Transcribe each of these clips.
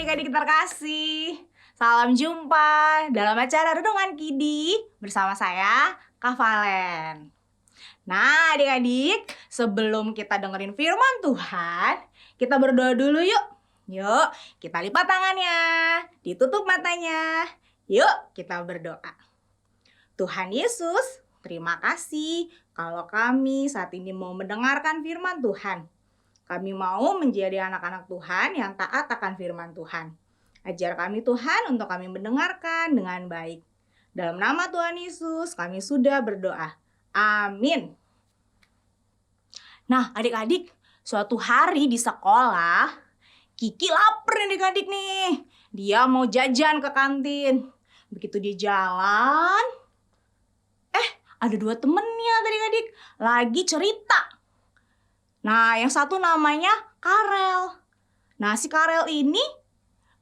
adik-adik terkasih, salam jumpa dalam acara Renungan Kidi bersama saya, Kak Valen. Nah adik-adik, sebelum kita dengerin firman Tuhan, kita berdoa dulu yuk. Yuk, kita lipat tangannya, ditutup matanya. Yuk, kita berdoa. Tuhan Yesus, terima kasih kalau kami saat ini mau mendengarkan firman Tuhan. Kami mau menjadi anak-anak Tuhan yang taat akan firman Tuhan. Ajar kami Tuhan untuk kami mendengarkan dengan baik. Dalam nama Tuhan Yesus kami sudah berdoa. Amin. Nah adik-adik, suatu hari di sekolah, Kiki lapar nih adik-adik nih. Dia mau jajan ke kantin. Begitu dia jalan, ada dua temennya adik-adik lagi cerita. Nah, yang satu namanya Karel. Nah, si Karel ini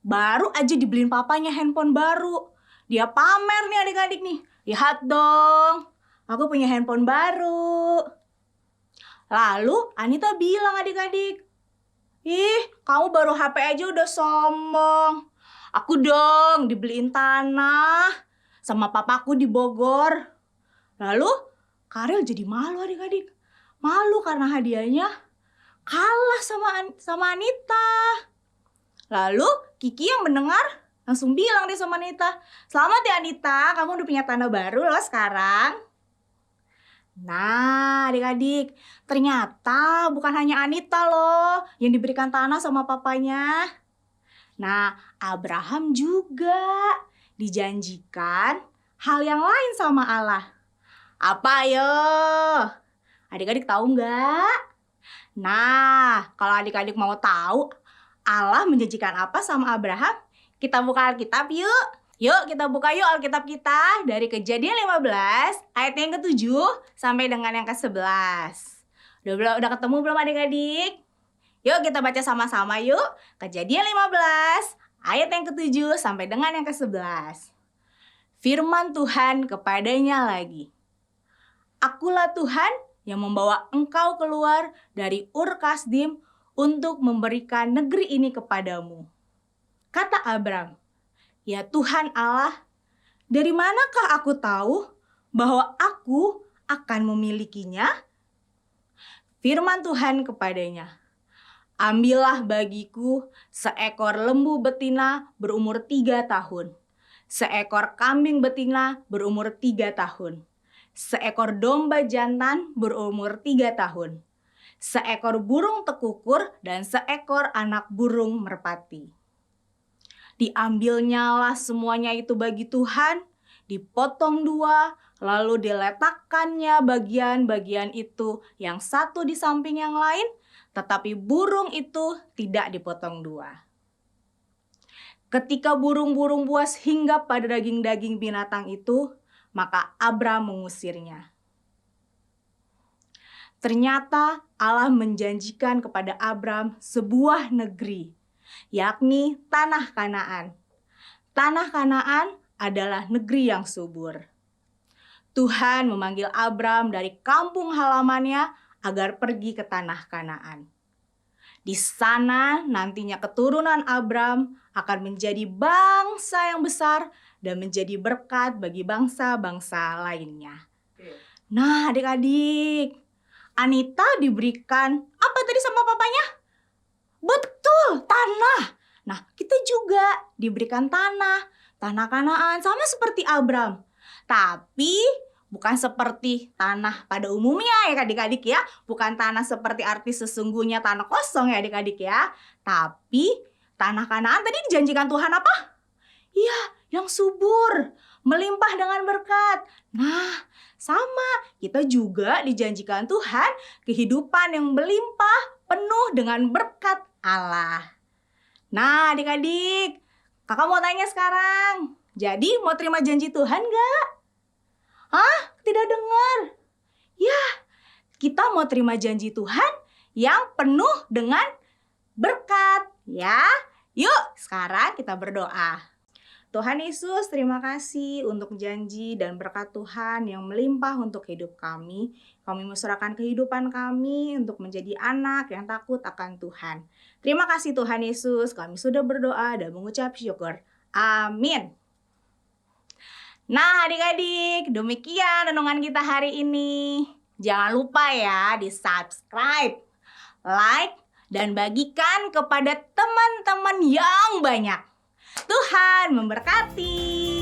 baru aja dibeliin papanya handphone baru. Dia pamer nih adik-adik nih. Lihat dong, aku punya handphone baru. Lalu Anita bilang adik-adik, ih, kamu baru HP aja udah sombong. Aku dong dibeliin tanah sama papaku di Bogor. Lalu Karel jadi malu adik-adik. Malu karena hadiahnya kalah sama Anita. Lalu Kiki yang mendengar langsung bilang deh sama Anita, "Selamat ya Anita, kamu udah punya tanah baru loh sekarang." Nah adik-adik, ternyata bukan hanya Anita loh yang diberikan tanah sama papanya. Nah Abraham juga dijanjikan hal yang lain sama Allah. Apa yo? Adik-adik tahu nggak? Nah, kalau adik-adik mau tahu Allah menjanjikan apa sama Abraham, kita buka Alkitab yuk. Yuk kita buka yuk Alkitab kita dari Kejadian 15 ayat yang ke-7 sampai dengan yang ke-11. Udah ketemu belum adik-adik? Yuk kita baca sama-sama yuk. Kejadian 15 ayat yang ke-7 sampai dengan yang ke-11. Firman Tuhan kepadanya lagi. Akulah Tuhan yang membawa engkau keluar dari Ur Kasdim untuk memberikan negeri ini kepadamu. Kata Abram, ya Tuhan Allah, dari manakah aku tahu bahwa aku akan memilikinya? Firman Tuhan kepadanya, ambillah bagiku seekor lembu betina berumur 3 tahun, seekor kambing betina berumur 3 tahun, seekor domba jantan berumur 3 tahun, seekor burung tekukur, dan seekor anak burung merpati. Diambilnyalah semuanya itu bagi Tuhan, dipotong 2, lalu diletakkannya bagian-bagian itu yang satu di samping yang lain, tetapi burung itu tidak dipotong 2. Ketika burung-burung buas hinggap pada daging-daging binatang itu, maka Abram mengusirnya. Ternyata Allah menjanjikan kepada Abram sebuah negeri, yakni tanah Kanaan. Tanah Kanaan adalah negeri yang subur. Tuhan memanggil Abram dari kampung halamannya agar pergi ke tanah Kanaan. Di sana nantinya keturunan Abram akan menjadi bangsa yang besar dan menjadi berkat bagi bangsa-bangsa lainnya. Nah adik-adik, Anita diberikan apa tadi sama papanya? Betul, tanah. Nah kita juga diberikan tanah Kanaan sama seperti Abram. Tapi bukan seperti tanah pada umumnya ya adik-adik ya. Bukan tanah seperti arti sesungguhnya tanah kosong ya adik-adik ya. Tapi tanah Kanaan tadi dijanjikan Tuhan apa? Iya, yang subur, melimpah dengan berkat. Nah, sama, kita juga dijanjikan Tuhan kehidupan yang melimpah penuh dengan berkat Allah. Nah, adik-adik, kakak mau tanya sekarang. Jadi, mau terima janji Tuhan nggak? Hah? Tidak dengar? Ya, kita mau terima janji Tuhan yang penuh dengan berkat, ya. Yuk, sekarang kita berdoa. Tuhan Yesus, terima kasih untuk janji dan berkat Tuhan yang melimpah untuk hidup kami. Kami menyerahkan kehidupan kami untuk menjadi anak yang takut akan Tuhan. Terima kasih Tuhan Yesus, kami sudah berdoa dan mengucap syukur. Amin. Nah adik-adik, demikian renungan kita hari ini. Jangan lupa ya di subscribe, like, dan bagikan kepada teman-teman yang banyak. Tuhan memberkati.